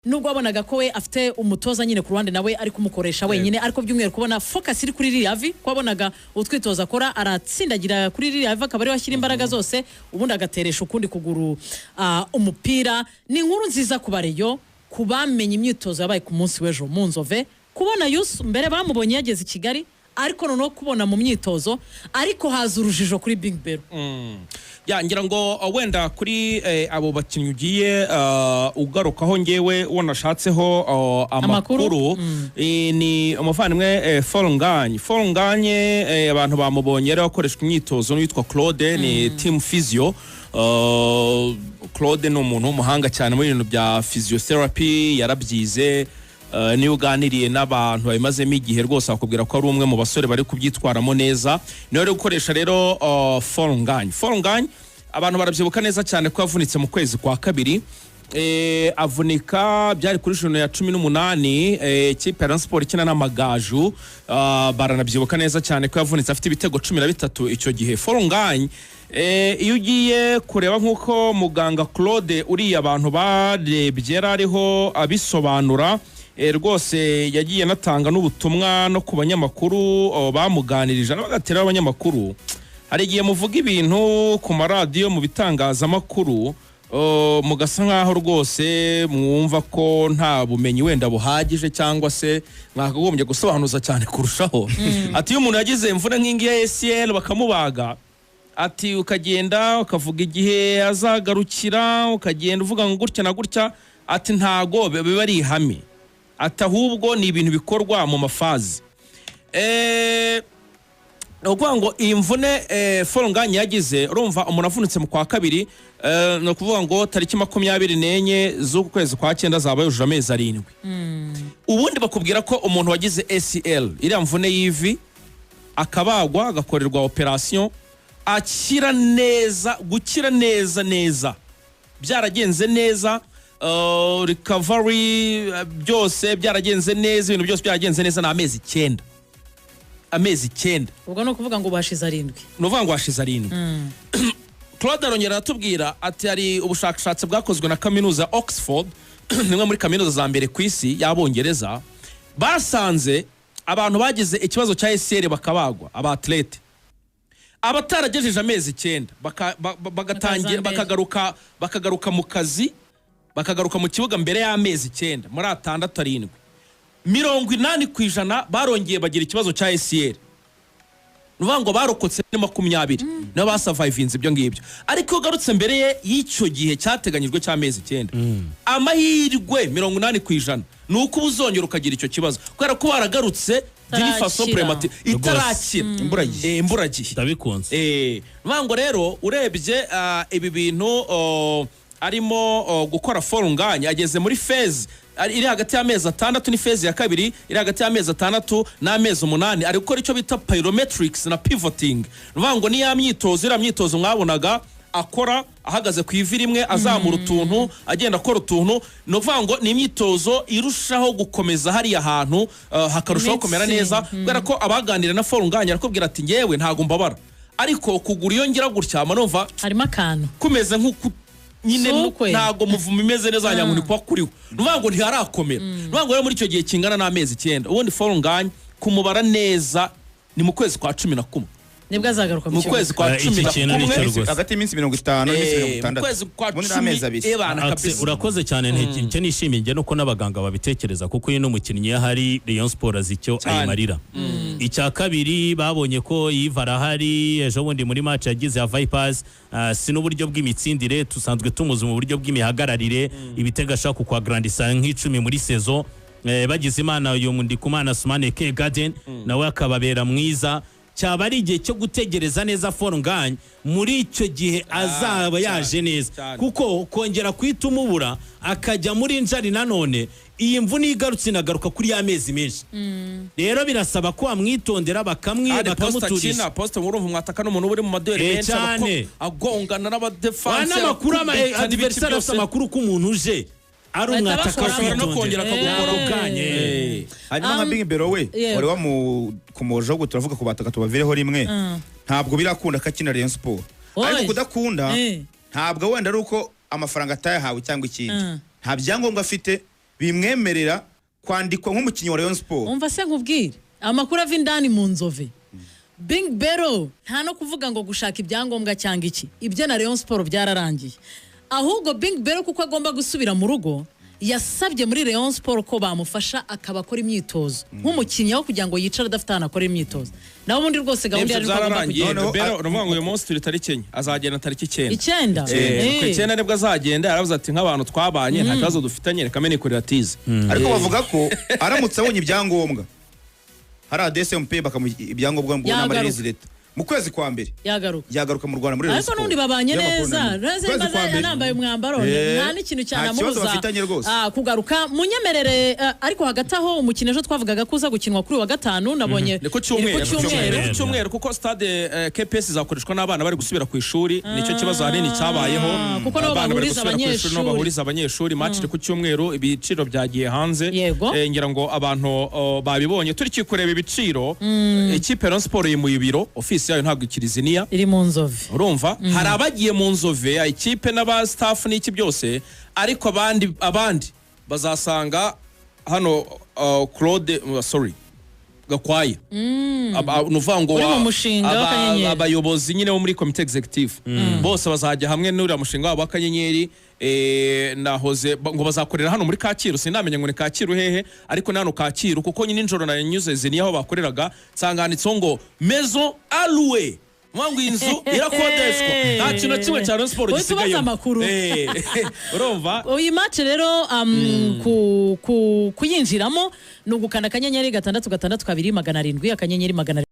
nubwo wabonaga ko we afite umutoza nyine ku ruhande nawe ari kumukoresha wenyine ariko byumwere kubona focus iri kuri Riavi kwabanaga utwitoza akora aratsindagira kuri Riavi akaba ari washyira imbaraga zose ubundi agateresha ukundi kuguru umupira ni inkuru nziza ku Rayon kubamenye imyitozo yabaye ku munsi w'ejo Munzove kubona Yusu mbere bamubonye yageze i Kigali ariko noneho kubona mu myitozo ariko haza urujijo kuri Bingibello ngira ngo wenda kuri abo bakinnyi ugiye ugarukaho ngewe wanashatseho amakuru ni umuvandimwe Fall Ngagne abantu bamubonye rero akoreshwa imyitozo n'uwitwa Claude ni team physio Claude ni umuntu w'umuhanga cyane muri ibintu bya physiotherapy yarabyize niyo uganiriye n'abantu babimazemo igihe rwose akubwira ko ari umwe mu basore bari kubyitwaramo neza niyo rero gukoresha rero Fall Ngagne abantu barabyibuka neza cyane ko yavunitse mu kwezi kwa kabiri avunika byari kuri joro ya 18 ikipe ya Rayon Sports ikina n'Amagaju baranabyibuka neza cyane ko yavunitse afite ibitego 13 icyo gihe Fall Ngagne iyo ugiye kureba nk'uko muganga Claude uriya abantu barebye ariho abisobanura rwose yagiye natanga n'ubutumwa no ku banyamakuru bamuganirije n'abagatera abanyamakuru hari igihe muvuga ibintu ku maradiyo mu bitangazamakuru mugasa nkaho rwose mwumva ko nta bumenyi wenda buhagije cyangwa se mwakagombye gusobanuza cyane kurushaho ati iyo umuntu yagize imvune nk'ingi ya ACL bakamubaga ati ukagenda ukavuga igihe azagarukira ukagenda uvuga ngo gutya na gutya ati ntago biba ari ihame ati ahubwo ni ibintu bikorwa mu mafazi ukuvuga ngo iyi mvune Fall Ngagne yagize urumva umuntu avunitse mu kwa kabiri no kuvuga ngo tariki 24 z'uku kwezi kwa 9 zaba yujuje amezi 7 ubundi bakubwira ko umuntu wagize ACL iriya mvune y'ivi akabagwa agakorerwa operation akira neza gukira neza byaragenze neza recovery byose byaragenze neza ibintu byose byaragenze neza na amezi 9 ubwo no kuvuga ngo bashize 7 no vuga ngo bashize 7 Claude arongera atubwira ati ari ubushakashatsi bwakozwe na kaminuza Oxford nimwe muri kaminuza za mbere ku isi y'Abongereza basanze abantu bagize ikibazo cya ACL bakabagwa abatlete abataragejeje amezi 9 bagatangira bakagaruka mu kazi bakagaruka mu kibuga mbere y'amezi 9 muri 6-7 80% barongeye bagira ikibazo cya ACL nuvuga ngo barokotse 20 no basurvivinze ibyo ngibyo ariko garutse mbere y'icyo gihe cyateganyijwe cy'amezi 9 amahirwe 80% nuko uzongera ukagira icyo kibazo kubera ko baragarutse diri faso premature itarakira imburagihe ndabikunze nuvuga ngo rero urebye ibi bintu arimo gukora Fall Ngagne ageze muri phase iri hagati y'amezi 6 ni phase ya kabiri iri hagati y'amezi 6 n'amezi 8 ari gukora icyo bita pyrometrics na pivoting nuvuga ngo ni ya myitozo mwabonaga akora ahagaze ku ivi rimwe azamura utuntu agenda akora utuntu nuvuga ngo ni imyitozo irushaho gukomeza hari ahantu hakarushaho kumera neza kubera ko abaganira na Fall Ngagne arakubwira ati ngewe ntago mbabara ariko kugura iyo ngira gutya manumva harimo akantu kumeze nk'uko nyine ntago muvumo imeze neza nyangu ni kwa kuriho nuvuga ngo ntiharakomera nuvuga ngo muri icyo gihe kingana n'amezi 9 ubundi Fall Ngagne kumubara neza ni mu kwezi kwa 11 nibwo azagaruka mu kwezi kwa 11 hagati y'iminsi 50 n'iminsi 60 kwezi kwa 10 urakoze cyane nteke nishimiye nge no ko n'abaganga babitekereza kuko uyu n'umukinnyi yahari Rayon Sports azicyo ayimarira icya kabiri babonye ko yivara hari ejo bundi muri match yagize ya Vipers si n'uburyo bw'imitsindire tusanzwe tumuzi mu buryo bw'imihagararire ibitega shaka kwa grandisa nk'icumi muri saison bagize imana uyu mundi kumana Sumane K Garden nawe akababera mwiza cyaba ari igihe cyo gutegereza neza Fall Ngagne muri icyo gihe azaba yaje neza kuko kongera kwita umubura akajya muri njari nanone iyi mvune igarutse inagaruka kuri y'amezi menshi rero birasaba ko amwitondera bakamuturisha poste urumva mwataka n'umuntu uri mu madore menshi agongana n'abadefanse n'amakuru adversaire afite amakuru ko umuntu uje ari umwataka no kongera akagukora ukanye hanyuma nka Bingibello we wari wamukomoje ahubwo turavuga ku bataka tubavireho rimwe ntabwo birakunda akakina Rayon Sports ariko kudakunda ntabwo wenda ari uko amafaranga atayahawe cyangwa ikindi nta byangombwa afite bimwemerera kwandikwa nk'umukinnyi wa Rayon Sports. umva se nkubwire amakuru ava indani mu Nzove Bingibello nta no kuvuga ngo gushaka ibyangombwa cyangwa iki ibyo na Rayon Sports byararangiye ahubwo Bingibello kuko agomba gusubira mu rugo yasabye muri Rayon Sports ko bamufasha akabakora imyitozo nk'umukinnyi aho kugira ngo yicare adafite ahantu akora imyitozo naho ubundi rwose gahunda yari agomba kugenda Bingibello urumva ngo uyu munsi turi tariki 9 azagenda tariki 9 ku 9 nibwo azagenda yaravuze ati nk'abantu twabanye nta kibazo dufitanye reka mene kurira tize ariko bavuga ko aramutse abonye ibyangombwa hari ADSMP bakamuha ibyangombwa ngo n'amarezi leta mu kwezi kwa mbere yagaruka mu Rwanda muri Rayon Sports ariko nundi babanye neza nambaye umwambaro nta n'ikintu cyane amubuza kugaruka munyemerere ariko hagati aho umukino ejo twavugaga kuza gukinwa kuri wa gatanu nabonye ku cyumweru kuko stade KPS izakoreshwa n'abana bari gusubira ku ishuri nicyo kibazo hanini cyabayeho kuko bahuriza abanyeshuri match ku cyumweru ibiciro byagiye hanze ngira ngo abantu babibonye turi kureba ibiciro ikipe Rayon Sports yimuye ibiro office yayo ntabwo ikiriziniya iri mu Nzove urumva hari abagiye mu Nzove ikipe n'aba staff n'iki byose ariko abandi bazasanga hano Claude Gakwaya nuvuga ngo abayobozi nyine bo muri committee executive bose bazajya hamwe n'uriya mushinga wabo w'akanyenyeri nahoze ngo bazakorera hano muri Kacyiru sinamenye ngo ni Kacyiru hehe ariko nano Kacyiru kuko nyine injoro na nyuze ziniyaho bakoreraga sanganitso ngo maison allouée mwangu inzu irakodeshwa nta kintu kimwe cya Rayon Sports gisigaye urumva uyu match rero kuyinjiramo nugukana akanyenyeri 662 200 akanyenyeri 700